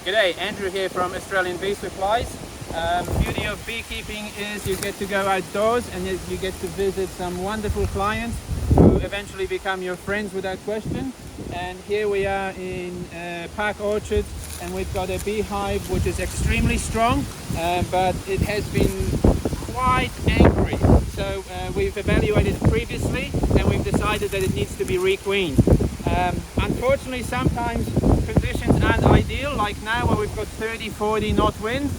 G'day, Andrew here from Australian Bee Supplies. Beauty of beekeeping is you get to go outdoors and you get to visit some wonderful clients who eventually become your friends without question. And here we are in Park Orchard, and we've got a beehive which is extremely strong, but it has been quite angry. So we've evaluated it previously and we've decided that it needs to be requeened. Unfortunately, sometimes conditions aren't ideal, like now where we've got 30-40 knot winds,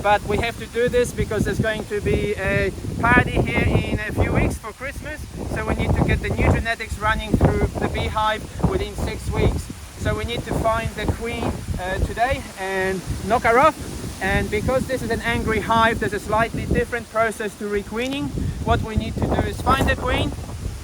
but we have to do this because there's going to be a party here in a few weeks for Christmas, so we need to get the new genetics running through the beehive within 6 weeks. So we need to find the queen today and knock her off. And because this is an angry hive, there's a slightly different process to requeening. What we need to do is find the queen,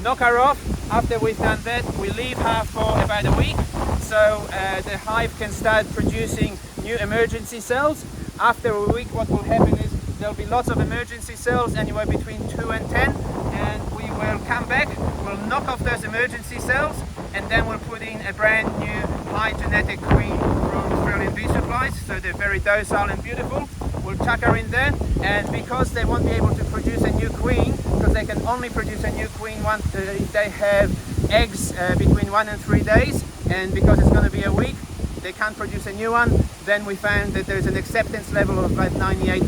knock her off. After we've done that, we leave her for about a week, so the hive can start producing new emergency cells. After a week, what will happen is there'll be lots of emergency cells, anywhere between 2 and 10, and we will come back, we'll knock off those emergency cells, and then we'll put in a brand new high genetic queen from Australian Bee Supplies. So they're very docile and beautiful. We'll chuck her in there, and because they won't be able to produce a new queen, because they can only produce a new queen once if they have eggs between 1 and 3 days, and because it's going to be a week, they can't produce a new one. Then we found that there's an acceptance level of about 98%.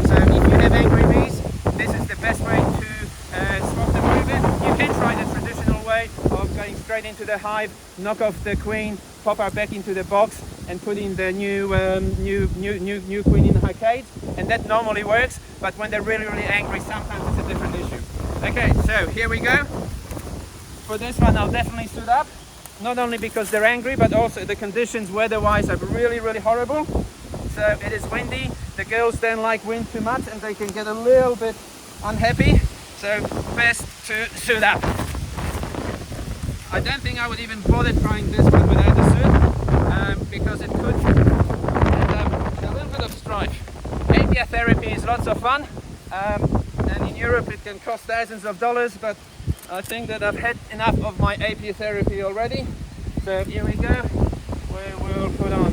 So if you have angry bees, this is the best way to swap them over. You can try the traditional way of going straight into the hive, knock off the queen, pop her back into the box, and put in the new queen in her cage, and that normally works. But when they're really angry, sometimes it's a different issue. Okay, so here we go. For this one, I'll definitely suit up. Not only because they're angry, but also the conditions weather-wise are really horrible. So it is windy. The girls don't like wind too much, and they can get a little bit unhappy. So best to suit up. I don't think I would even bother trying this one without a suit, because it could end up in a little bit of strife. Apiotherapy is lots of fun, and in Europe it can cost thousands of dollars, but I think that I've had enough of my apiotherapy already. So here we go. We will put on.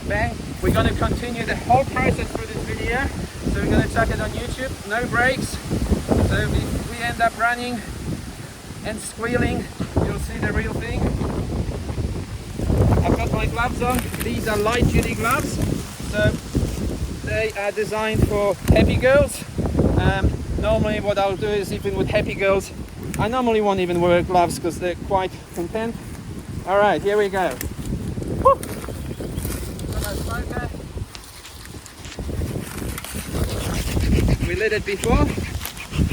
Bang. We're going to continue the whole process through this video. So we're going to chuck it on YouTube. No breaks. So if we end up running and squealing, you'll see the real thing. I've got my gloves on. These are light duty gloves. So they are designed for happy girls. Normally what I'll do is, even with happy girls, I normally won't even wear gloves because they're quite content. Alright, here we go. Woo! We lit it before,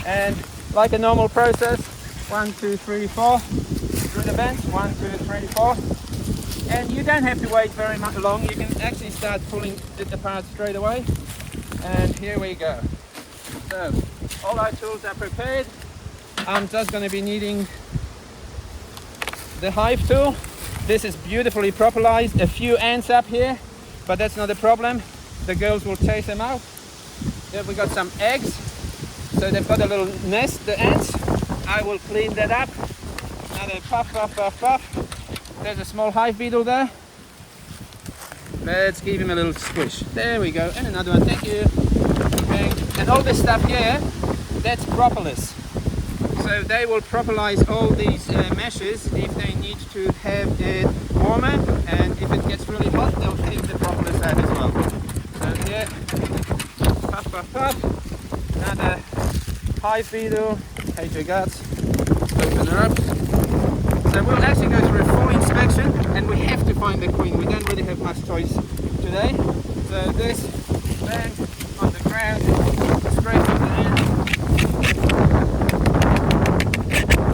and like a normal process, 1, 2, 3, 4, through the bench, 1, 2, 3, 4. And you don't have to wait very much long, you can actually start pulling it apart straight away. And here we go. So, all our tools are prepared. I'm just going to be needing the hive tool. This is beautifully propolized. A few ants up here, but that's not a problem. The girls will chase them out. Here we got some eggs. So they've got a little nest, the ants. I will clean that up. Another puff. There's a small hive beetle there. Let's give him a little squish. There we go. And another one. Thank you. Okay. And all this stuff here, that's propolis. So they will propolize all these meshes if they need to have it warmer, and if it gets really hot, they'll take the propolis out as well. So here, puff. Another hive beetle. Cage your guts. Open her up. So we'll actually go through a full inspection, and we have to find the queen. We don't really have much choice today. So this, bang, on the ground, straight to the end.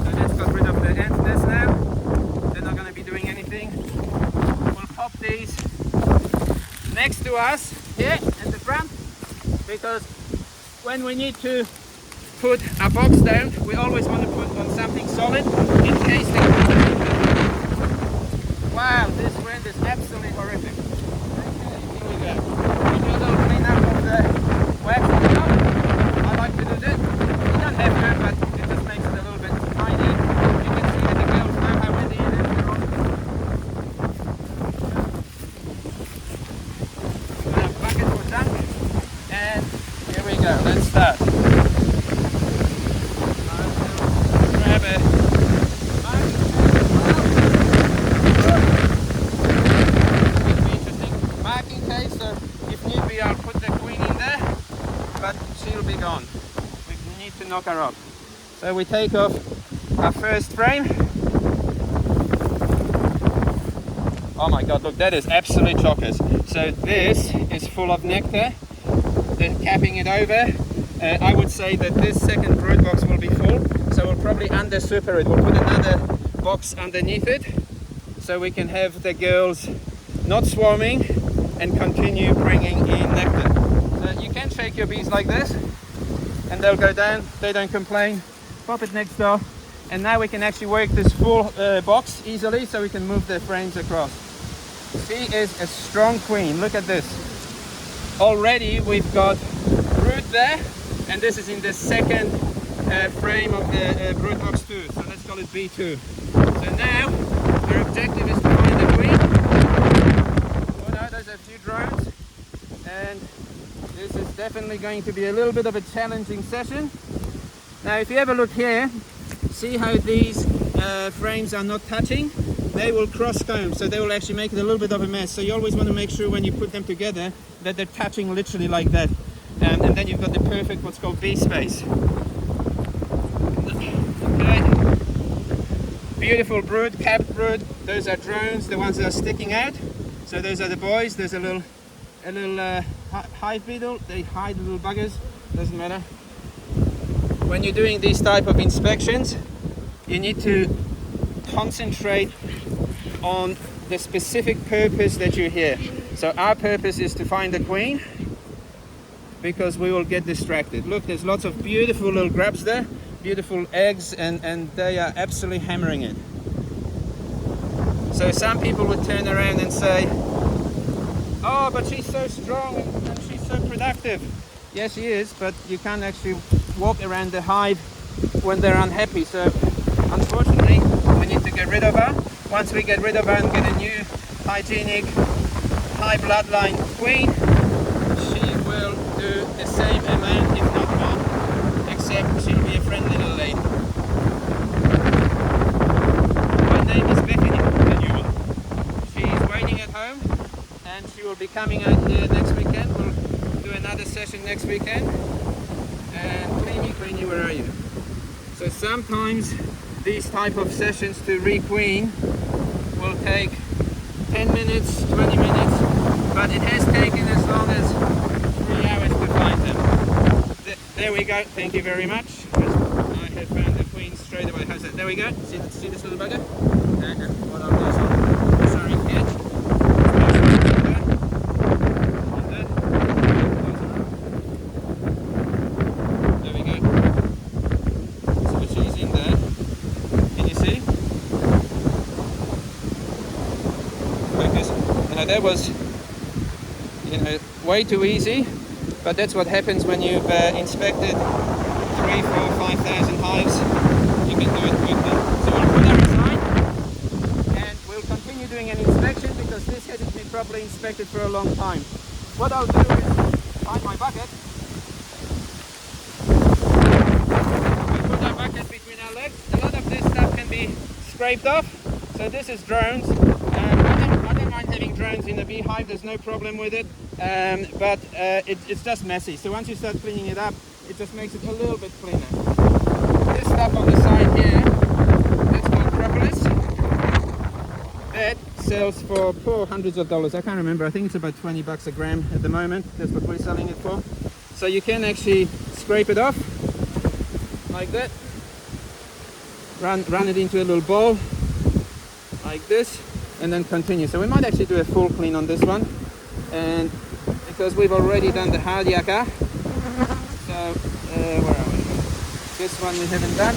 So let's get rid of the ant nest now. They're not going to be doing anything. We'll pop these next to us here in the front, because when we need to put our box down, we always want to put on something solid in case they... Wow, this wind is absolutely horrific. Okay, here we go. We do a little clean up of the wax on the top. I like to do that. You don't have to, but it just makes it a little bit tiny. You can see that the girls know how windy it is. that. Grab a marking case, so if need be I'll put the queen in there, but she'll be gone. We need to knock her off. So we take off our first frame. Oh my god, look, that is absolute chockers. So this is full of nectar. Then capping it over, I would say that this second brood box will be full. So we'll probably under super it. We'll put another box underneath it so we can have the girls not swarming and continue bringing in nectar. So you can shake your bees like this and they'll go down, they don't complain. Pop it next door, and now we can actually work this full box easily so we can move the frames across. She is a strong queen. Look at this. Already we've got brood there, and this is in the second frame of the brood box 2, so let's call it B2. So now our objective is to find the queen. Oh no, there's a few drones, and this is definitely going to be a little bit of a challenging session. Now if you have a look here, see how these frames are not touching? They will cross comb, so they will actually make it a little bit of a mess. So you always want to make sure when you put them together that they're touching literally like that. And then you've got the perfect what's called bee space. Okay. Beautiful brood, capped brood. Those are drones, the ones that are sticking out. So those are the boys. There's a little hive beetle. They hide little buggers. Doesn't matter. When you're doing these type of inspections, you need to concentrate on the specific purpose that you're here. So our purpose is to find the queen, because we will get distracted. Look, there's lots of beautiful little grubs there, beautiful eggs, and they are absolutely hammering it. So some people would turn around and say, oh, but she's so strong and she's so productive. Yes, she is, but you can't actually walk around the hive when they're unhappy. So unfortunately, we need to get rid of her. Once we get rid of her and get a new hygienic, high bloodline queen, she will do the same amount, if not more, except she'll be a friendly little lady. Her name is Bethany, the new one. She's waiting at home, and she will be coming out here next weekend. We'll do another session next weekend. And Queenie, where are you? So sometimes these type of sessions to requeen will take 10 minutes, 20 minutes, but it has taken as long as 3 hours to find them. There we go, thank you very much. I have found the queen straight away. How's that? There we go. See this little bugger? What are those? Sorry, catch. There we go. So she's in there. Can you see? Because that was, way too easy. But that's what happens when you've inspected 3, 4, 5,000 hives. You can do it quickly. So we'll put that aside, and we'll continue doing an inspection because this hasn't been properly inspected for a long time. What I'll do is find my bucket. We put our bucket between our legs. A lot of this stuff can be scraped off. So this is drones. I don't mind having drones in the beehive. There's no problem with it. But it's just messy. So once you start cleaning it up, it just makes it a little bit cleaner. This stuff on the side here, that's called propolis. That sells for hundreds of dollars. I can't remember. I think it's about 20 bucks a gram at the moment. That's what we're selling it for. So you can actually scrape it off like that. Run it into a little bowl like this, and then continue. So we might actually do a full clean on this one. And because we've already done the hard yakka, so where are we? This one we haven't done.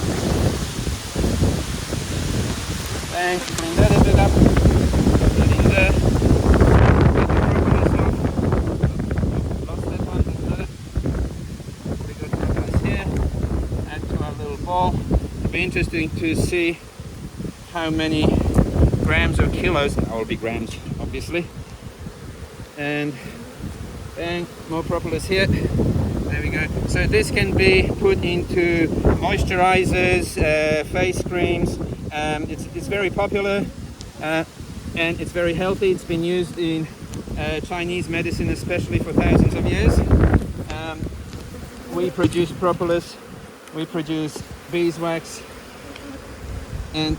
Thanks, clean that a bit up. Get in there. Get the propolis off. Lost that one, doesn't matter. We got propolis here. Add to our little ball. It'll be interesting to see how many grams or kilos. That will be grams, obviously. And bang, more propolis here. There we go. So this can be put into moisturizers, face creams. It's very popular and it's very healthy. It's been used in Chinese medicine especially for thousands of years. We produce propolis, we produce beeswax, and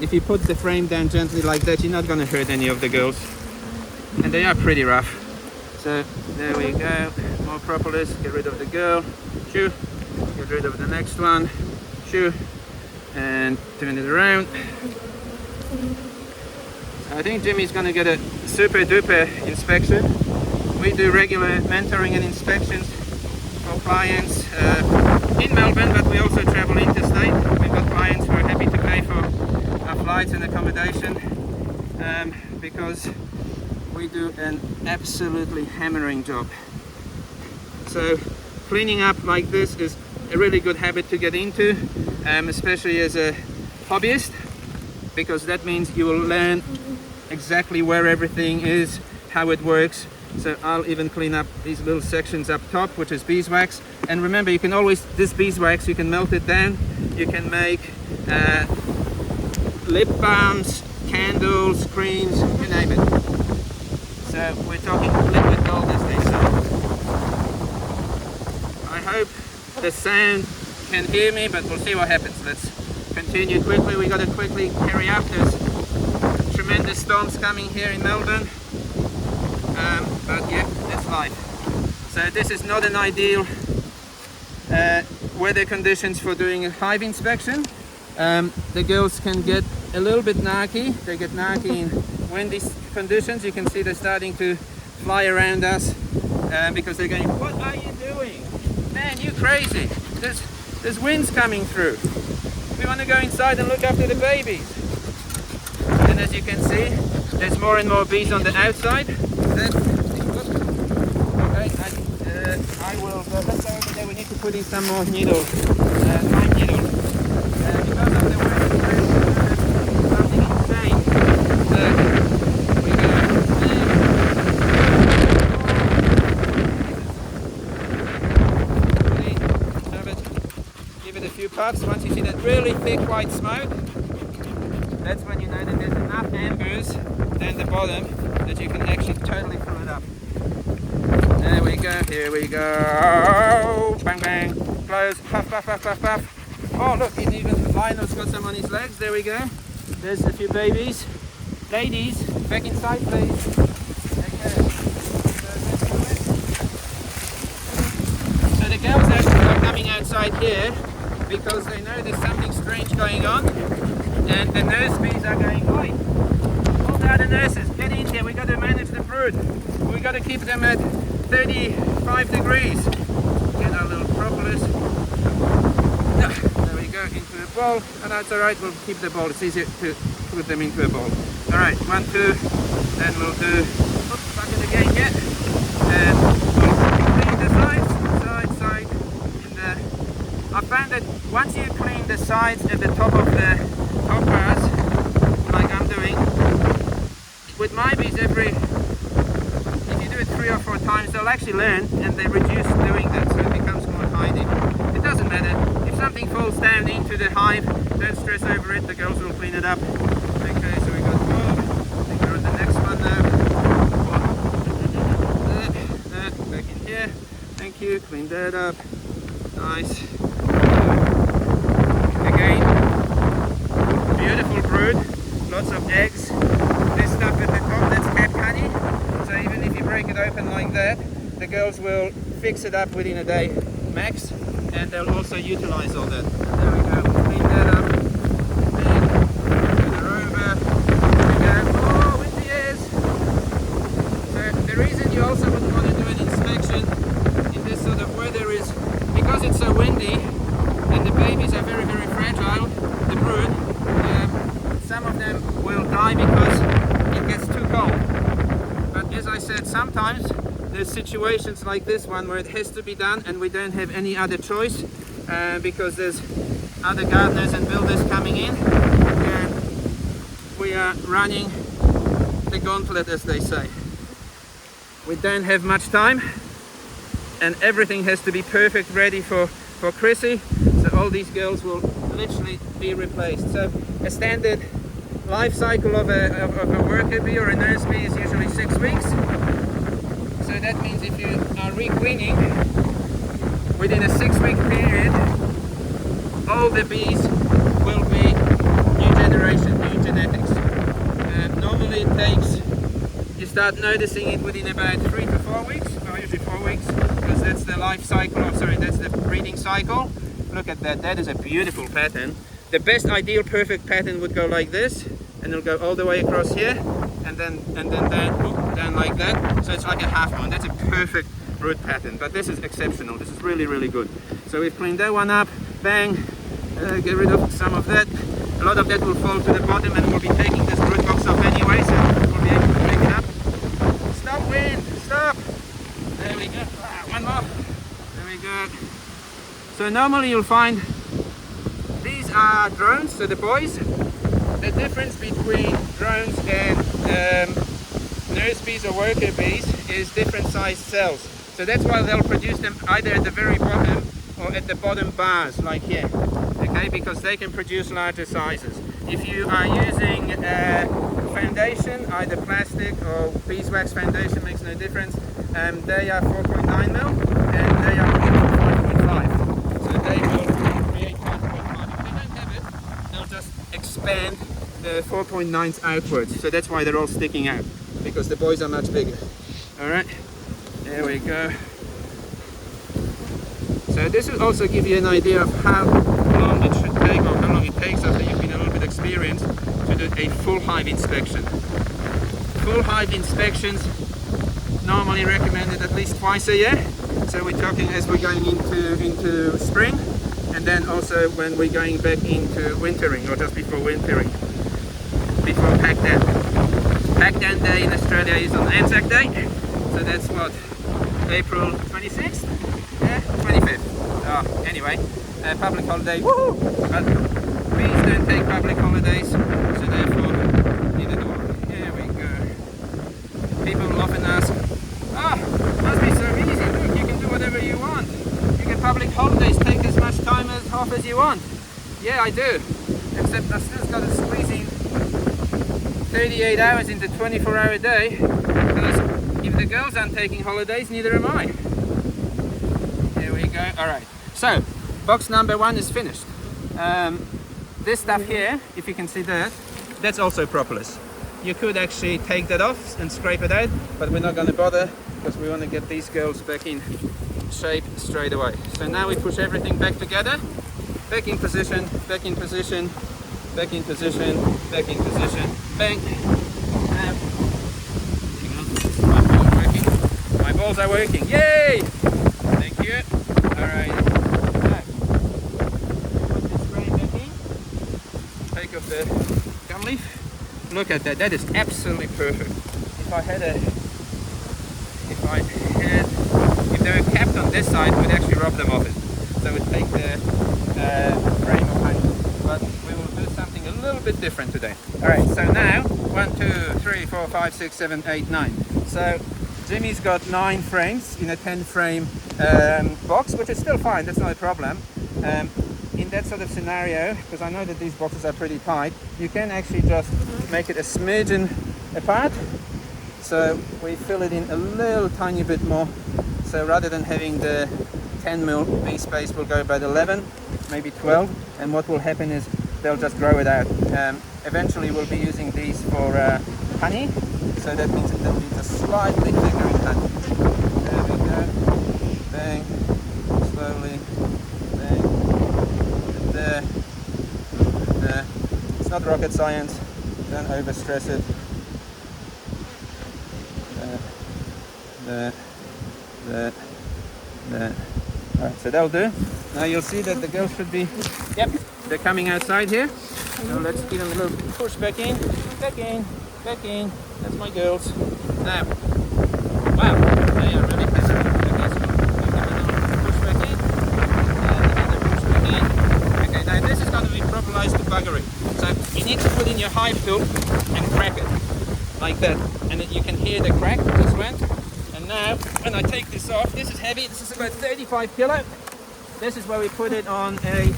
if you put the frame down gently like that, you're not going to hurt any of the girls. And they are pretty rough. So there we go, more propolis, get rid of the girl, shoo, get rid of the next one, shoo, and turn it around. I think Jimmy's going to get a super duper inspection. We do regular mentoring and inspections for clients in Melbourne, but we also travel interstate. We've got clients who are happy to pay for our flights and accommodation because we do an absolutely hammering job. So cleaning up like this is a really good habit to get into, especially as a hobbyist, because that means you will learn exactly where everything is, how it works. So I'll even clean up these little sections up top, which is beeswax. And remember, you can always, this beeswax, you can melt it down. You can make lip balms, candles, creams, you name it. So we're talking liquid gold, as they say. I hope the sound can hear me, but we'll see what happens. Let's continue quickly. We got to quickly carry out. There's tremendous storms coming here in Melbourne. But yeah, that's life. So this is not an ideal weather conditions for doing a hive inspection. The girls can get a little bit narky. They get narky in windy conditions. You can see they're starting to fly around us because they're going, what are you doing? Man, you crazy. There's winds coming through. We want to go inside and look after the babies. And as you can see, there's more and more bees on the outside. I will go, let's go over there. We need to put in some more needles, pine needles. Because of the weather, something insane. We go. Give it a few puffs. Once you see that really thick white smoke, that's when you know that there's enough embers down the bottom that you can actually totally fill it up. There we go, here we go. Bang, bang, close, puff, puff, puff, puff, puff. Oh look, even Lionel's got some on his legs. There we go. There's a few babies. Ladies, back inside please. Okay. So the girls actually are coming outside here because they know there's something strange going on. And the nurse bees are going, oi, all the other nurses, get in here, we got to manage the brood. We got to keep them at 35 degrees. Get our little propolis. There we go, into a bowl. And that's alright, we'll keep the bowl. It's easier to put them into a bowl. Alright, 1, 2, then we'll do, oops, back it again, yeah. And we'll clean the sides, side. I found that once you clean the sides at the top of the top bars, like I'm doing, with my bees if you do it 3 or 4 times, they'll actually learn and they reduce doing that, so it becomes more tidy. It doesn't matter. If something falls down into the hive, don't stress over it, the girls will clean it up. Okay, so we got 4. I think we're on the next one now. Back in here. Thank you, clean that up. Nice. Again, beautiful brood, lots of eggs. This stuff at the top, that's capped honey. So even if you break it open like that, the girls will fix it up within a day max, and they'll also utilize all that. There we go, clean that up. And turn her over. There we go. Oh, with the ears. So the reason you also wouldn't want to do an inspection in this sort of weather is because it's so windy and the babies are very, very fragile, the brood, some of them will die because it gets too cold. But as I said, sometimes there's situations like this one where it has to be done and we don't have any other choice because there's other gardeners and builders coming in and we are running the gauntlet, as they say. We don't have much time and everything has to be perfect ready for Chrissy. So all these girls will literally be replaced. So a standard life cycle of a worker bee or a nurse bee is usually 6 weeks. So that means if you are requeening within a 6-week period, all the bees will be new generation, new genetics. Normally it takes, you start noticing it within about 3 to 4 weeks, or usually 4 weeks, because that's the life cycle, or sorry, that's the breeding cycle. Look at that, that is a beautiful pattern. The best ideal perfect pattern would go like this, and it'll go all the way across here, and then down like that. So it's like a half moon. That's a perfect root pattern, but this is exceptional. This is really, really good. So we've cleaned that one up, bang, get rid of some of that. A lot of that will fall to the bottom, and we'll be taking this root box off anyway, so we'll be able to pick it up. Stop, wind, stop. There we go. One more. There we go. So normally you'll find these are drones, so the boys. The difference between drones and nurse bees or worker bees is different sized cells. So that's why they'll produce them either at the very bottom or at the bottom bars, like here. Okay, because they can produce larger sizes. If you are using foundation, either plastic or beeswax foundation, makes no difference. They are 4.9 mil and they are 5.5. So they will create 5.5. If they don't have it, they'll just expand the 4.9s outwards. So that's why they're all sticking out, because the boys are much bigger. All right, there we go. So this will also give you an idea of how long it should take, or how long it takes after you've been a little bit experienced, to do a full hive inspection. Full hive inspections normally recommended at least twice a year. So we're talking as we're going into spring, and then also when we're going back into wintering, or just before wintering, before pack down. Pack down day in Australia is on Anzac Day, so that's what, April 26th? Yeah, 25th. Oh, anyway, public holiday. Woohoo! But bees don't take public holidays, so therefore neither do I. Here we go. People often ask, must be so easy. Look, you can do whatever you want. You can public holidays take as much time off as you want. Yeah, I do. Except I've still got to squeeze in 38 hours into 24-hour day, because if the girls aren't taking holidays, neither am I. Here we go. All right. So, box number 1 is finished. This stuff here, if you can see that, that's also propolis. You could actually take that off and scrape it out, but we're not going to bother, because we want to get these girls back in shape straight away. So now we push everything back together, back in position, back in position, back in position, back in position, bang. Now, hang on, my balls are working. My balls are working, yay! Thank you. Alright. Now, put this spray back in. Take off the gum leaf. Look at that, that is absolutely perfect. If they were capped on this side, we'd actually rub them off it. So we'd take the frame of honey. But we will do something a little bit different today. Alright, so now 1, 2, 3, 4, 5, 6, 7, 8, 9. So Jimmy's got 9 frames in a 10 frame box, which is still fine, that's not a problem. In that sort of scenario, because I know that these boxes are pretty tight, you can actually just make it a smidgen apart. So we fill it in a little tiny bit more. So rather than having the 10 mil bee space, we'll go about 11, maybe 12. And what will happen is they'll just grow it out. Eventually we'll be using these for honey. So that means that needs a slightly thicker in honey. There we go. Bang. Slowly. Bang. And there. And there. It's not rocket science. Don't overstress it. There. Alright, so that'll do. Now you'll see that the girls should be, yep, they're coming outside here. So let's give them a little push back in, back in, back in. That's my girls. Now, wow, they are really busy. Okay, so give them a little push back in, and another push back in. Okay, now this is going to be properly to buggery. So you need to put in your hive tool and crack it, like that. And you can hear the crack just went. And And now, when I take this off, this is heavy, this is about 35 kilo. This is where we put it on a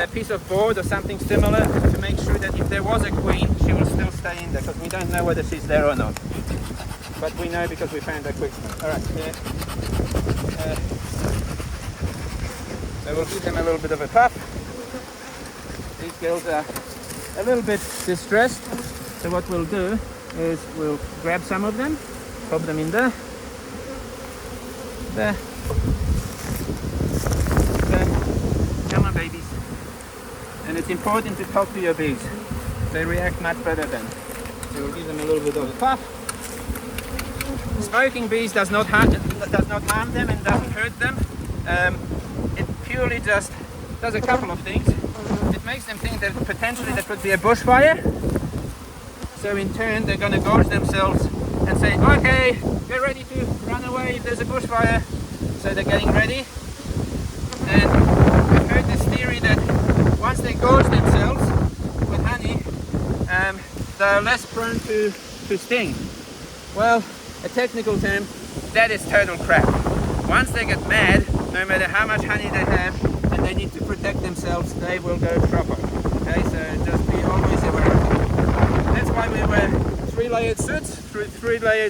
piece of board or something similar to make sure that if there was a queen, she will still stay in there, because we don't know whether she's there or not. But we know because we found her quickly. Alright, here. So we'll give them a little bit of a puff. These girls are a little bit distressed. So what we'll do is we'll grab some of them, pop them in there. There. Come on, babies. And it's important to talk to your bees. They react much better then. So we'll give them a little bit of a puff. Smoking bees does not harm them and doesn't hurt them. It purely just does a couple of things. It makes them think that potentially there could be a bushfire. So in turn they're going to gorge themselves and say, okay, get ready to run away if there's a bushfire. So they're getting ready. And I've heard this theory that once they gorge themselves with honey, they're less prone to sting. Well, a technical term, that is total crap. Once they get mad, no matter how much honey they have, and they need to protect themselves, they will go proper. Okay, so just be always aware of it. That's why we wear three-layered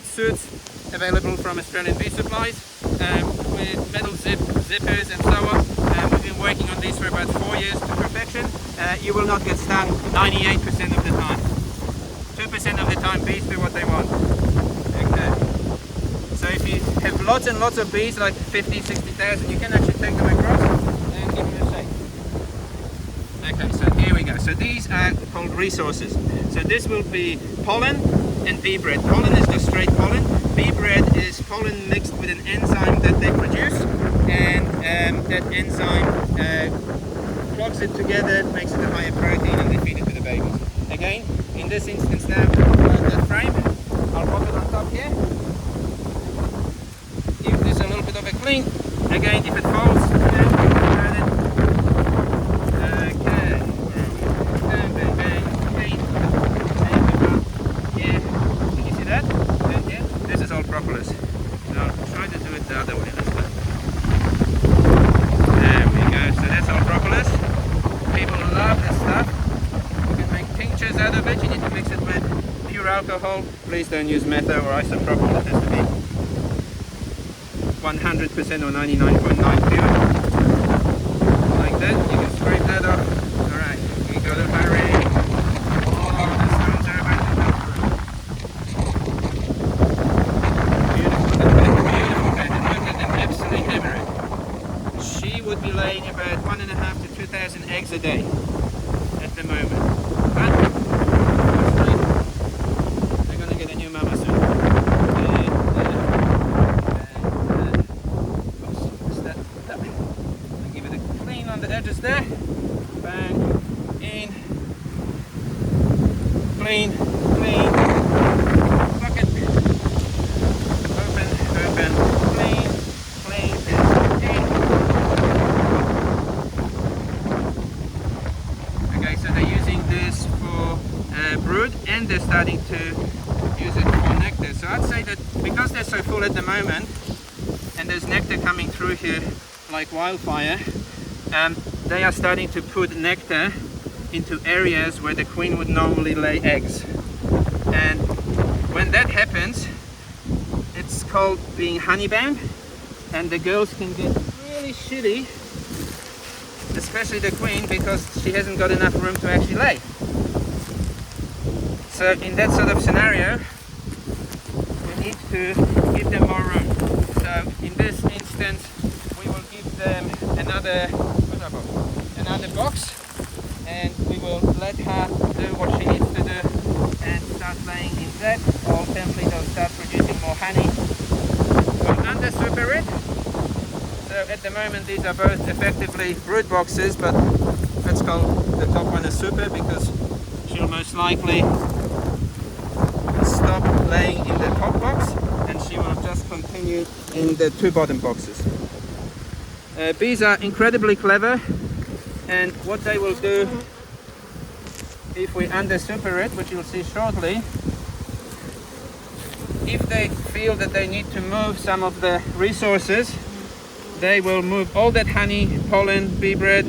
suits available from Australian Bee Supplies with metal zippers and so on. We've been working on these for about 4 years to perfection. You will not get stung 98% of the time. 2% of the time bees do what they want. Okay. So if you have lots and lots of bees, like 50, 60,000, you can actually take them across and give them a shake. Okay, so here we go. So these are called resources. So this will be pollen and bee bread. Pollen is just straight pollen. Bee bread is pollen mixed with an enzyme that they produce, and that enzyme clogs it together, makes it a higher protein, and they feed it to the babies. Again, in this instance now, that frame, I'll pop it on top here. Give this a little bit of a clean. Again, if it falls, turn it. Okay. Bang, bang, bang. Clean. Yeah. Can you see that? Yeah. This is all propolis. So I'll try to do it the other way. There we go. So that's all propolis. People love this stuff. You can make tinctures out of it. You need to mix it with pure alcohol. Please don't use methyl or isopropyl. It has to be 100% or 99.9 pure. Like that. You can scrape that off. Alright, we got to hurry. Oh, the stone's over. Beautiful bed. And look at them absolutely hammer it. She would be laying about 1,500 to 2,000 eggs a day at the moment. But they're going to get a new mama soon. Give it a clean on the edges there. Bang, in, clean, clean, bucket, open, clean, clean, and in. Okay, so they're using this for brood, and they're starting to use it for nectar. So I'd say that because they're so full at the moment, and there's nectar coming through here like wildfire, they are starting to put nectar into areas where the queen would normally lay eggs. And when that happens, it's called being honeybound, and the girls can get really shitty, especially the queen, because she hasn't got enough room to actually lay. So in that sort of scenario, we need to give them more room. So in this instance, we will give them another box, and we will let her do what she needs to do and start laying in that. Ultimately, they'll start producing more honey. We'll under super it. So at the moment, these are both effectively brood boxes, but let's call the top one a super because she'll most likely stop laying in the top box, and she will just continue in the two bottom boxes. Bees are incredibly clever, and what they will do if we under super it, which you'll see shortly, if they feel that they need to move some of the resources, they will move all that honey, pollen, bee bread,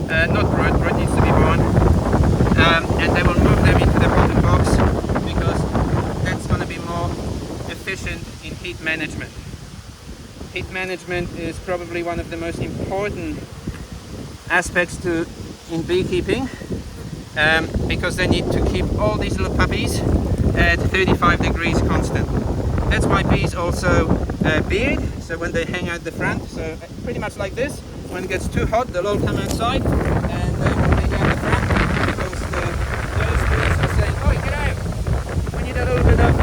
not bread, bread needs to be born, and they will move them into the bottom box, because that's going to be more efficient in heat management. Heat management is probably one of the most important aspects in beekeeping, because they need to keep all these little puppies at 35 degrees constant. That's why bees also beard, so when they hang out the front, so pretty much like this, when it gets too hot they'll all come outside and they will hang out the front, because those bees are saying, "Oh, get out, we need a little bit of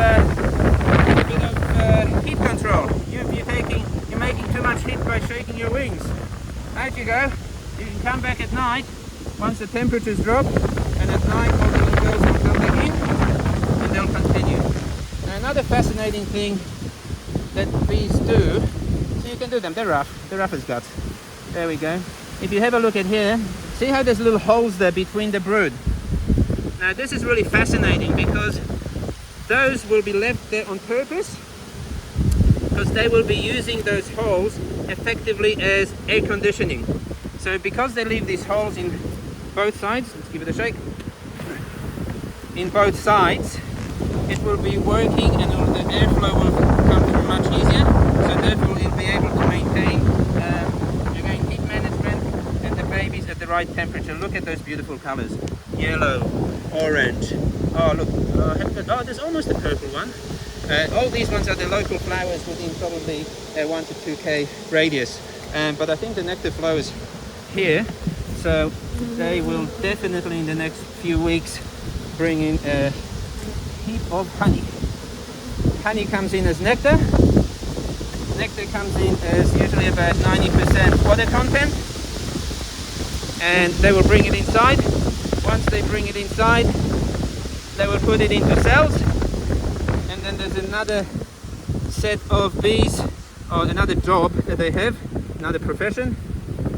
heat control. You're making too much heat by shaking your wings. Out you go. You can come back at night once the temperatures drop, and at night all the little girls will come back in and they'll continue." Now, another fascinating thing that bees do, so you can do them, they're rough as guts. There we go. If you have a look at here, see how there's little holes there between the brood. Now this is really fascinating, because those will be left there on purpose, because they will be using those holes effectively as air conditioning. So because they leave these holes in both sides, let's give it a shake, in both sides, it will be working and the airflow will come through much easier, so therefore you'll be able to maintain again heat management and the babies at the right temperature. Look at those beautiful colors, yellow, orange, oh look, oh there's almost a purple one. All these ones are the local flowers within probably 1 to 2k radius, but I think the nectar flows here, so they will definitely in the next few weeks bring in a heap of honey. Honey comes in as nectar. Nectar comes in as usually about 90% water content, and they will bring it inside. Once they bring it inside, they will put it into cells, and then there's another set of bees, or another job that they have, another profession,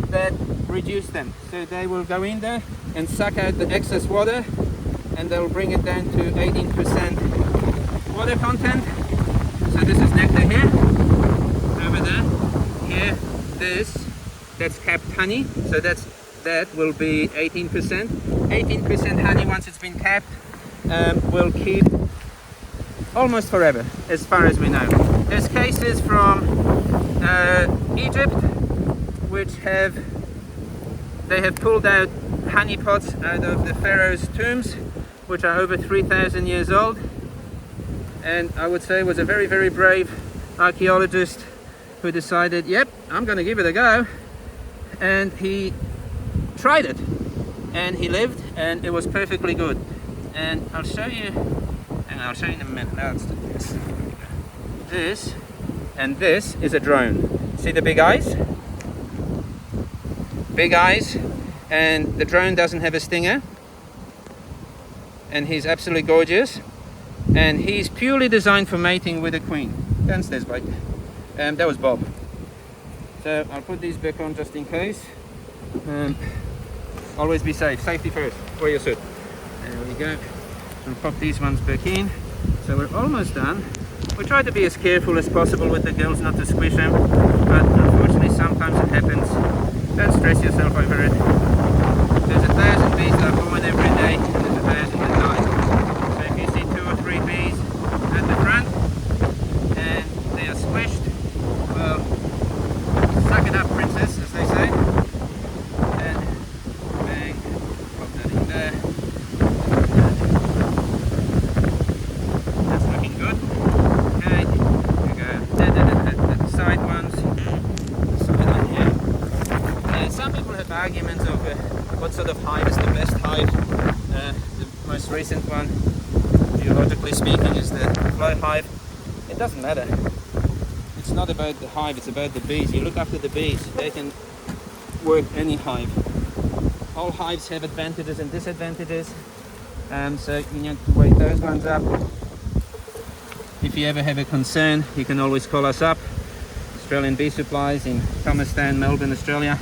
that reduce them. So they will go in there and suck out the excess water, and they'll bring it down to 18% water content. So this is nectar here, over there, here, that's capped honey, so that will be 18%. 18% honey, once it's been capped, will keep almost forever, as far as we know. There's cases from Egypt which they have pulled out honey pots out of the pharaoh's tombs, which are over 3,000 years old, and I would say was a very, very brave archaeologist who decided, yep, I'm going to give it a go, and he tried it, and he lived, and it was perfectly good. And I'll show you, and I'll show you in a minute. Now let's do this. This and this is a drone. See the big eyes? Big eyes, and the drone doesn't have a stinger, and he's absolutely gorgeous, and he's purely designed for mating with a queen. Downstairs, bye. That was Bob. So I'll put these back on just in case. Always be safe. Safety first. Wear your suit. There we go. We'll pop these ones back in. So we're almost done. We try to be as careful as possible with the girls, not to squish them, but unfortunately sometimes it happens. Don't stress yourself over it. There's 1,000 bees that are born every day, and there's 1,000 that die. So if you see 2 or 3 bees at the front and they are squished, well, suck it up, princess, as they say. And bang, pop that in there. That's looking good. Okay, here we go. The side ones. Side on here. Some people have arguments over what sort of hive is the best hive. The most recent one, geologically speaking, is the flow hive. It doesn't matter. It's not about the hive, it's about the bees. You look after the bees, they can work any hive. All hives have advantages and disadvantages, so you need to weigh those ones up. If you ever have a concern, you can always call us up. Australian Bee Supplies in Thomastown, Melbourne, Australia.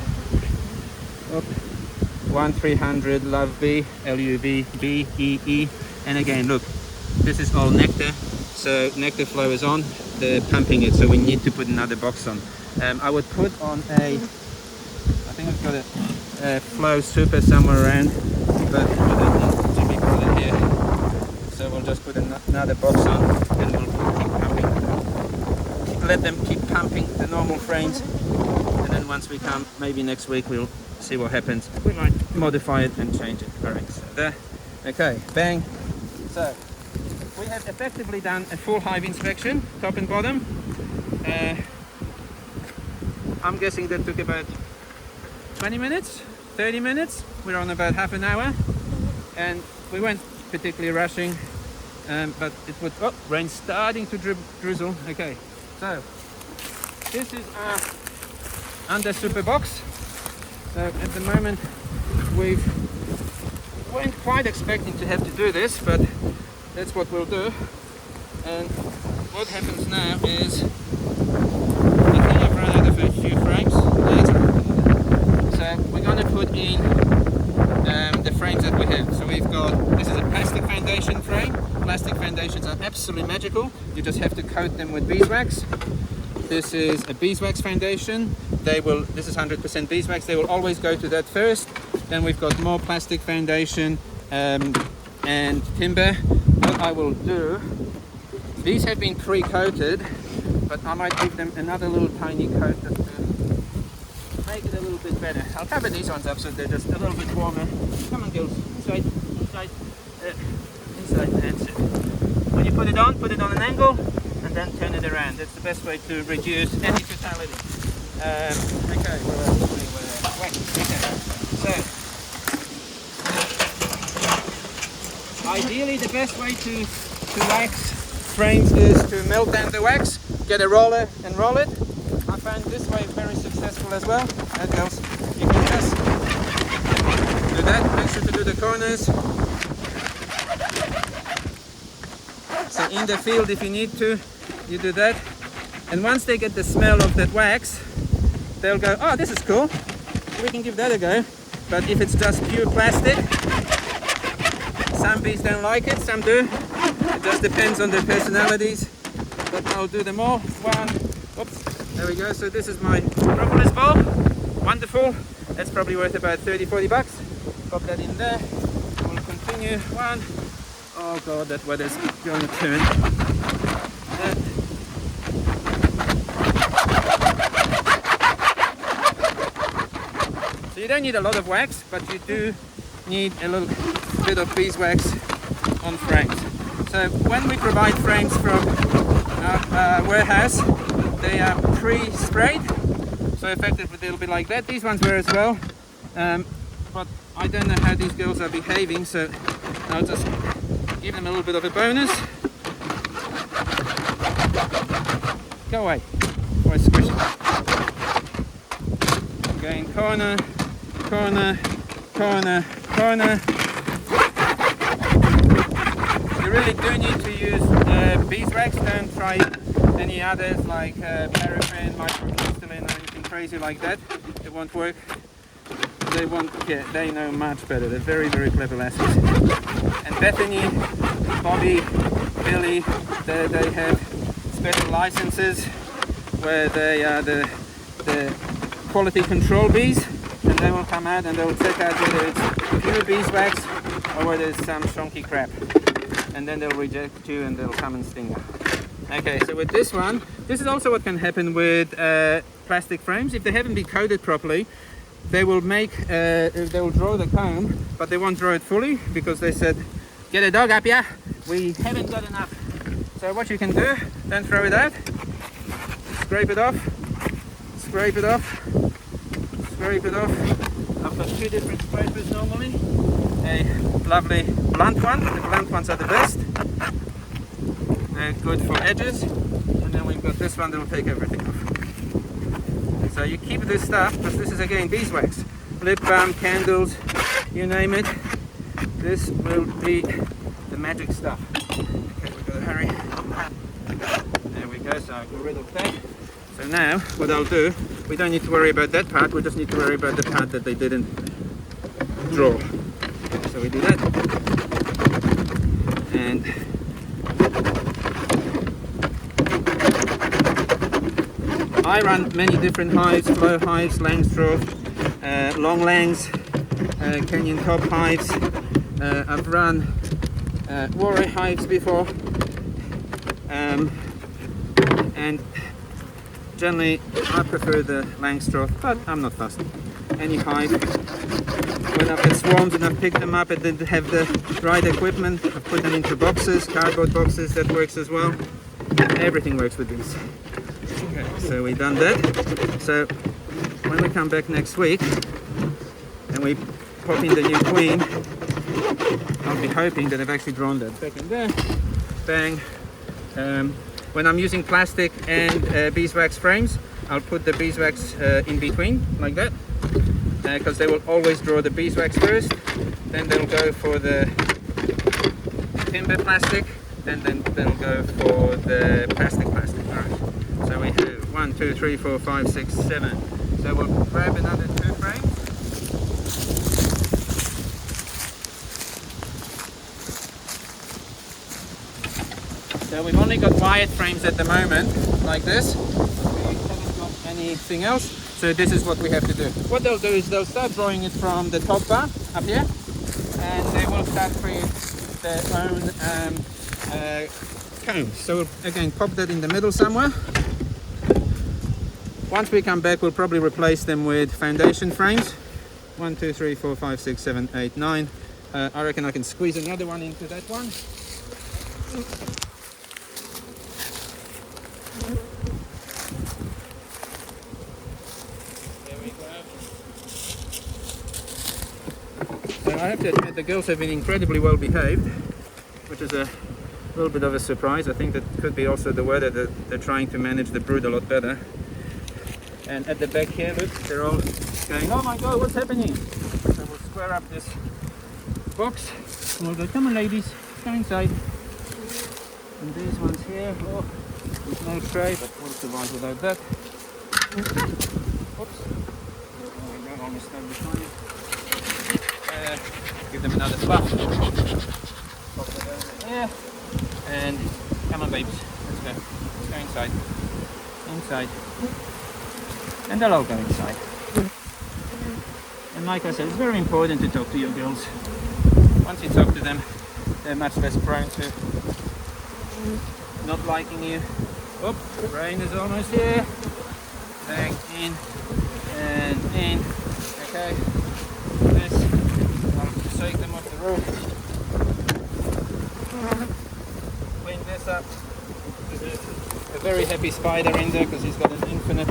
1300 Love Bee, LUV BEE. And again, look, this is all nectar so nectar flow is on, they're pumping it, so we need to put another box on. I would put on I think I've got a flow super somewhere around, but we don't need to be put here. So we'll just put another box on and we'll keep pumping. Let them keep pumping the normal frames, and then once we come, maybe next week, we'll see what happens. We might modify it and change it. Correct. So there. Okay, bang. So we have effectively done a full hive inspection, top and bottom. I'm guessing that took about 20 minutes, 30 minutes. We're on about half an hour, and we weren't particularly rushing, but it would, rain starting to drizzle. Okay, so this is our under super box. So at the moment we weren't quite expecting to have to do this, but that's what we'll do. And what happens now is, I think I've run out of a few frames. So we're going to put in the frames that we have. So we've got, this is a plastic foundation frame. Plastic foundations are absolutely magical. You just have to coat them with beeswax. This is a beeswax foundation. This is 100% beeswax. They will always go to that first. Then we've got more plastic foundation and timber. What I will do, these have been pre-coated, but I might give them another little tiny coat just to make it a little bit better. I'll cover these ones up so they're just a little bit warmer. Come on, girls, inside, that's it. When you put it on an angle and then turn it around. That's the best way to reduce any totality. Okay, so ideally the best way to wax frames is to melt down the wax, get a roller and roll it. I found this way very successful as well. And else you can just do that. Make sure to do the corners. So in the field, if you need to, you do that. And once they get the smell of that wax, they'll go, oh, this is cool. We can give that a go. But if it's just pure plastic, some bees don't like it, some do. It just depends on their personalities. But I'll do them all. One, oops, there we go. So this is my propolis bulb. Wonderful. That's probably worth about 30-40 bucks. Pop that in there. We'll continue. One. Oh god, that weather's going to turn. So you don't need a lot of wax, but you do need a little bit of beeswax on frames. So when we provide frames from our warehouse, they are pre-sprayed. So effectively they'll be like that. These ones were as well. But I don't know how these girls are behaving, so I'll just give them a little bit of a bonus. Go away, or squish it. Again, corner, corner, corner, corner. You really do need to use beeswax. Don't try any others like paraffin, microcrystalline, or anything crazy like that. It won't work. They won't. Yeah, they know much better. They're very, very clever lasses. And Bethany, Bobby, Billy, they have special licenses where they are the quality control bees, and they will come out and they will check out whether it's pure beeswax or whether it's some shonky crap, and then they'll reject you and they'll come and sting you. Okay, so with this one, this is also what can happen with plastic frames. If they haven't been coated properly, they will draw the comb, but they won't draw it fully because they said, get a dog up here, we haven't got enough. So what you can do, don't throw it out, scrape it off, scrape it off, scrape it off. I've got two different scrapers normally, a lovely blunt one, the blunt ones are the best, they're good for edges, and then we've got this one that will take everything off. So you keep this stuff, because this is again beeswax, lip balm, candles, you name it, this will be the magic stuff. Okay, we've got to hurry. There we go, so I got rid of that. So now, what I'll do, we don't need to worry about that part, we just need to worry about the part that they didn't draw. So we do that. And I run many different hives, flow hives, Langstroth, long langs, Kenyan top hives. I've run Warrior hives before, and generally I prefer the Langstroth, but I'm not fussed. Any hive. When I've got swarms and I've picked them up and didn't have the right equipment, I've put them into boxes, cardboard boxes, that works as well. Everything works with these. Okay, so we've done that. So when we come back next week and we pop in the new queen, I'll be hoping that I've actually drawn that back in there. Bang. When I'm using plastic and beeswax frames, I'll put the beeswax in between, like that, because they will always draw the beeswax first, then they'll go for the timber plastic, and then they'll go for the plastic. Alright, so we have 1, 2, 3, 4, 5, 6, 7. So we'll grab another 2 frames. So we've only got wired frames at the moment, like this. We haven't got anything else, so this is what we have to do. What they'll do is they'll start drawing it from the top bar up here, and they will start creating their own combs. So again, pop that in the middle somewhere. Once we come back, we'll probably replace them with foundation frames. 1, 2, 3, 4, 5, 6, 7, 8, 9. I reckon I can squeeze another one into that one. There we go. So I have to admit the girls have been incredibly well behaved, which is a little bit of a surprise. I think that could be also the weather, that they're trying to manage the brood a lot better. And at the back here, look, they're all going, oh my god, what's happening? So we'll square up this box and we'll go, come on ladies, go inside. And these ones here, oh, there's no tray, but we'll survive without that. Oops. There we go, almost over time. Give them another buff. Pop that over there. And come on babes, let's go. Let's go inside. Inside. And they'll all go inside. And like I said, it's very important to talk to your girls. Once you talk to them, they're much less prone to not liking you. Oop, rain is almost here. Bang, in, and in. Okay, this, I'll shake them off the roof. Clean this up. There's a very happy spider in there because he's got an infinite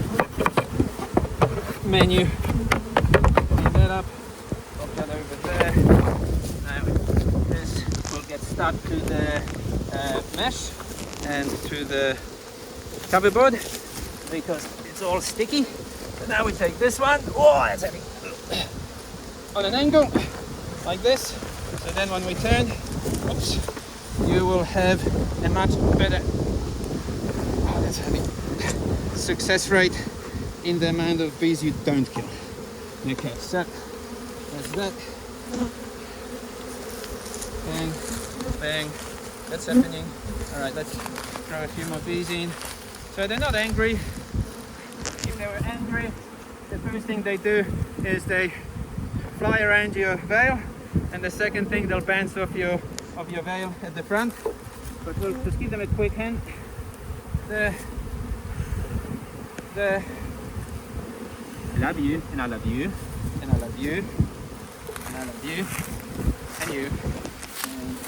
menu. Clean that up. Pop that over there. Now this will get stuck to the mesh and to the cover board because it's all sticky. And now we take this one. Oh, that's heavy. On an angle like this. So then when we turn, oops, you will have a much better that's heavy, success rate in the amount of bees you don't kill. Okay, so that's that. Bang, bang, that's happening. Alright, let's throw a few more bees in. So they're not angry. If they were angry, the first thing they do is they fly around your veil, and the second thing they'll bounce off your veil at the front. But we'll just give them a quick hint. There. I love you, and I love you, and I love you, and I love you, and you. And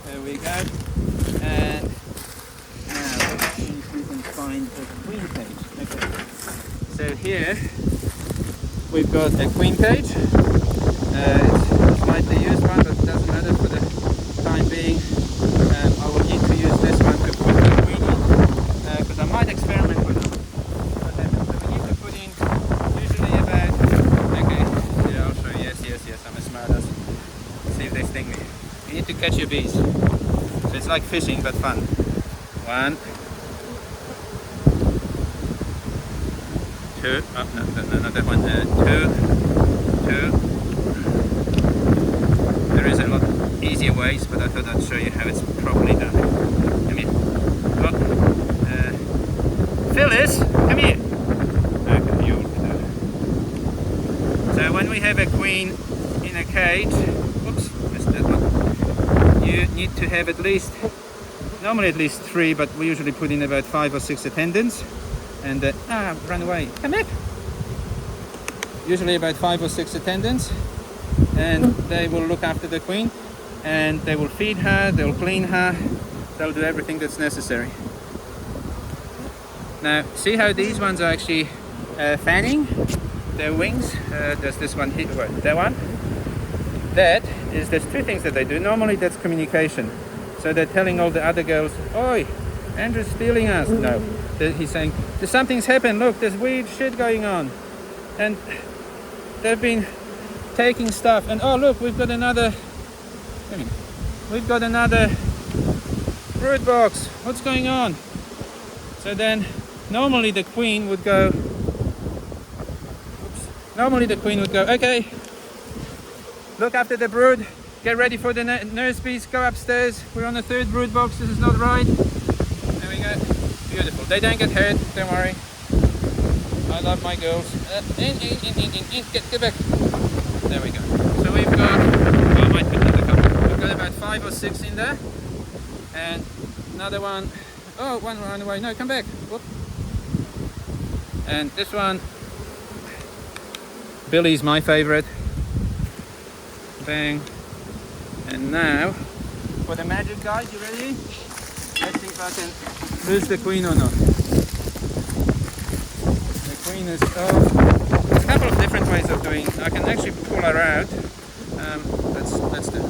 there we go. And now let's see if we can find the queen cage. Okay. So here we've got a queen cage. It's a slightly used one, but it doesn't matter for the time being. I will need to use this one to put the queen in, because I might experiment with it. So we need to put in usually about, okay, yeah, I'll show you, yes, I'm a smart ass. See if they sting me. You need to catch your bees. So it's like fishing, but fun. 1, 2, oh, no, not that one, 2. There is a lot easier ways, but I thought I'd show you how it's properly done. Come here. Oh. Phyllis, come here. Okay, you. So when we have a queen in a cage, oops, missed that one. You need to have at least, normally at least 3, but we usually put in about 5 or 6 attendants. And run away, come back. Usually about 5 or 6 attendants, and they will look after the queen, and they will feed her, they'll clean her, they'll do everything that's necessary. Now, see how these ones are actually fanning their wings? There's this one here, well, that one. There's 2 things that they do. Normally that's communication. So they're telling all the other girls, oi, Andrew's stealing us. No, he's saying, something's happened, look, there's weird shit going on. And they've been taking stuff, and oh look, we've got another brood box. What's going on? So then normally the queen would go, okay, look after the brood, get ready for the nurse bees, go upstairs, we're on the 3rd brood box, this is not right. There we go, beautiful. They don't get hurt, don't worry. I love my girls. Get back. There we go. So we've got, I might put another couple. We've got about 5 or 6 in there. And another one. Oh, one ran away. No, come back. Whoop. And this one, Billy's my favorite. Bang. And now, for the magic, guys, you ready? Let's see if I can lose the queen or not. The queen is, a couple of different ways of doing it. I can actually pull her out. Let's do it.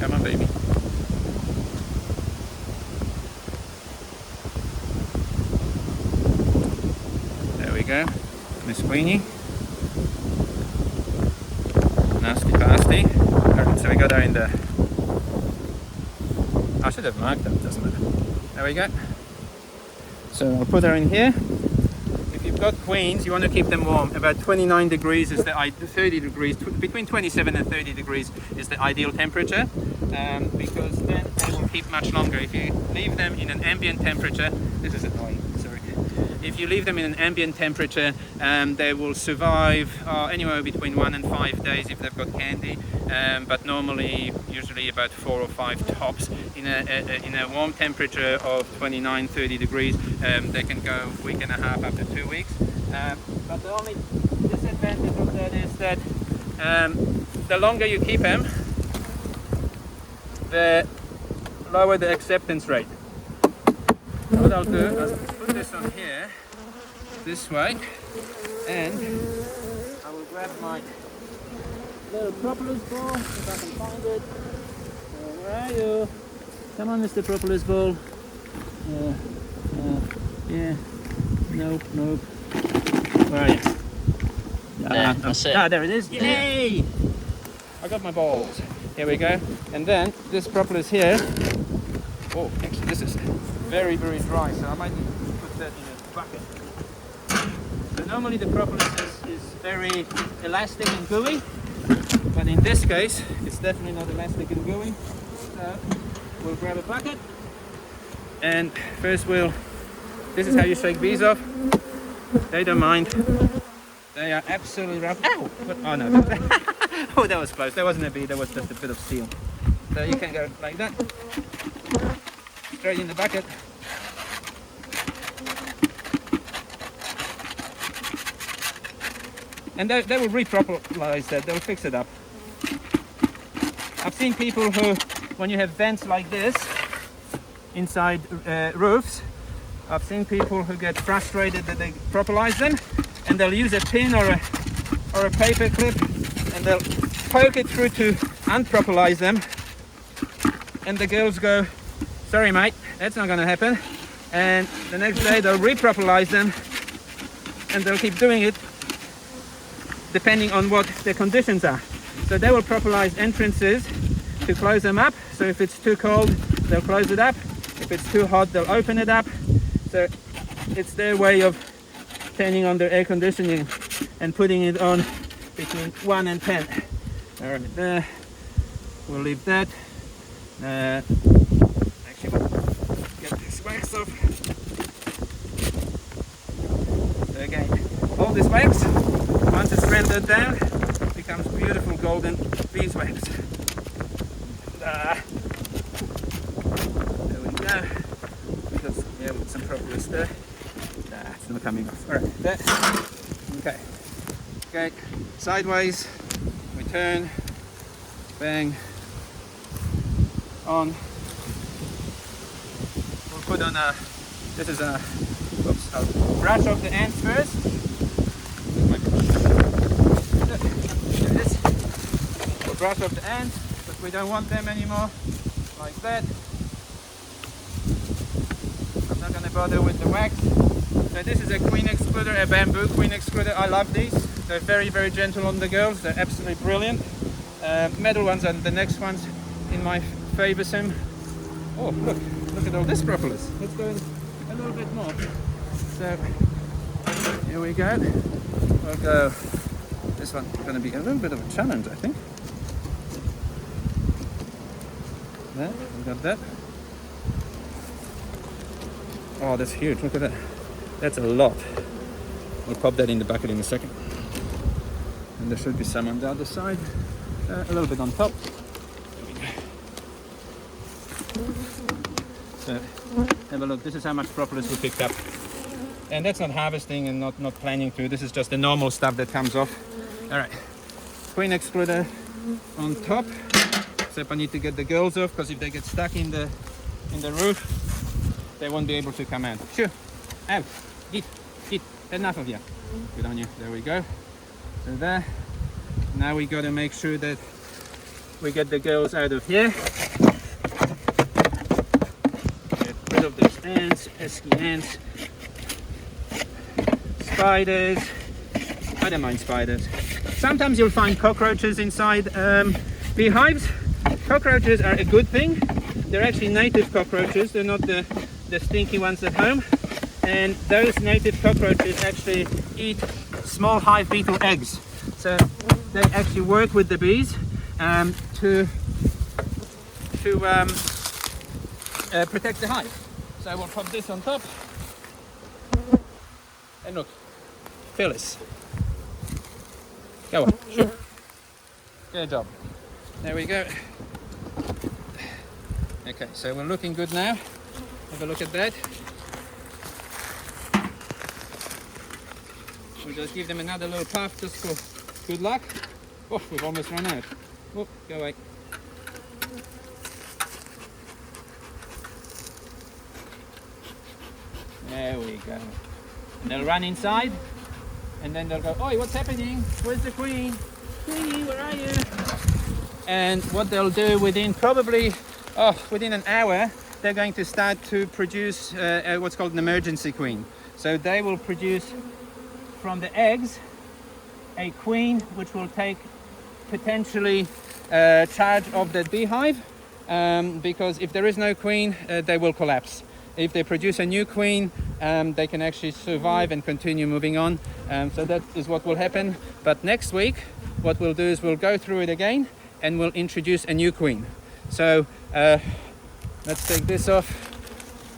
Come on, baby. There we go, Miss Queenie. Nasty pasty. So we got her in there. I should have marked that, doesn't it? There we go. So I'll put her in here. If you've got queens, you want to keep them warm. About 29 degrees is the 30 degrees, between 27 and 30 degrees is the ideal temperature, because then they will keep much longer. If you leave them in an ambient temperature, this is annoying, sorry. If you leave them in an ambient temperature, they will survive anywhere between 1 and 5 days if they've got candy, but normally, usually about 4 or 5 tops. In a warm temperature of 29-30 degrees, they can go a week and a half up to 2 weeks. But the only disadvantage of that is that the longer you keep them, the lower the acceptance rate. What I'll do is put this on here, this way, and I will grab my little propolis ball, if I can find it. Where are you? Come on, Mr. Propolis ball. Yeah. Nope. Where are you? That's it. There it is. Yay! I got my balls. Here we go. And then this propolis here. Oh, actually, this is very, very dry, so I might need to put that in a bucket. So normally the propolis is very elastic and gooey, but in this case, it's definitely not elastic and gooey. So we'll grab a bucket, and first this is how you shake bees off. They don't mind. They are absolutely rough. Ow! Oh no. Oh, that was close. That wasn't a bee, that was just a bit of steel. So you can go like that. Straight in the bucket. And they will repropelize that, they'll fix it up. I've seen people who, when you have vents like this inside roofs, I've seen people who get frustrated that they propelize them, and they'll use a pin or a paper clip, and they'll poke it through to unpropelize them, and the girls go, sorry mate, that's not going to happen. And the next day they'll repropelize them, and they'll keep doing it depending on what the conditions are. So they will propelize entrances to close them up. So if it's too cold, they'll close it up. If it's too hot, they'll open it up. So it's their way of turning on their air conditioning and putting it on between 1 and 10. All right, there. We'll leave that. Actually, we'll get this wax off. So again, all this wax, once it's rendered down, becomes beautiful golden beeswax. There we go. Just with some propolis there. It's not coming off. Alright, there. Okay. Okay, sideways, we turn, bang, on. We'll put on a, this is a, oops, I'll brush off the ants first. We'll brush off the ants, but we don't want them anymore, like that. I'm not going to bother with the wax. So this is a queen excluder, a bamboo queen excluder. I love these. They're very, very gentle on the girls. They're absolutely brilliant. Metal ones are the next ones in my favoursome. Oh, look at all this propolis. Let's go a little bit more. So here we go. We'll go. This one's going to be a little bit of a challenge, I think. There, we got that. Oh, that's huge. Look at that. That's a lot. We'll pop that in the bucket in a second. And there should be some on the other side. A little bit on top. So, have a look. This is how much propolis we picked up. And that's not harvesting and not planning to. This is just the normal stuff that comes off. Alright. Queen excluder on top. Except I need to get the girls off, because if they get stuck in the roof, they won't be able to come out. Sure. Out. Get. Enough of you. Good on you. There we go. So there. Now we got to make sure that we get the girls out of here. Get rid of those ants, pesky ants. Spiders. I don't mind spiders. Sometimes you'll find cockroaches inside beehives. Cockroaches are a good thing. They're actually native cockroaches. They're not the stinky ones at home. And those native cockroaches actually eat small hive beetle eggs. So they actually work with the bees to protect the hive. So we'll pop this on top. And look, Phyllis. Go on, sure. Good job. There we go. Okay, so we're looking good now. Have a look at that. We'll just give them another little puff just for good luck. Oh, we've almost run out. Oh, go away. There we go. And they'll run inside, and then they'll go, "Oi, what's happening? Where's the queen? Queenie, where are you?" And what they'll do within an hour, they're going to start to produce what's called an emergency queen. So they will produce from the eggs a queen which will take potentially charge of the beehive, because if there is no queen, they will collapse. If they produce a new queen, they can actually survive and continue moving on. So that is what will happen. But next week, what we'll do is we'll go through it again and we'll introduce a new queen. So let's take this off.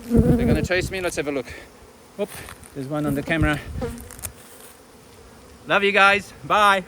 They're going to chase me. Let's have a look. Oop, there's one on the camera. Love you guys. Bye.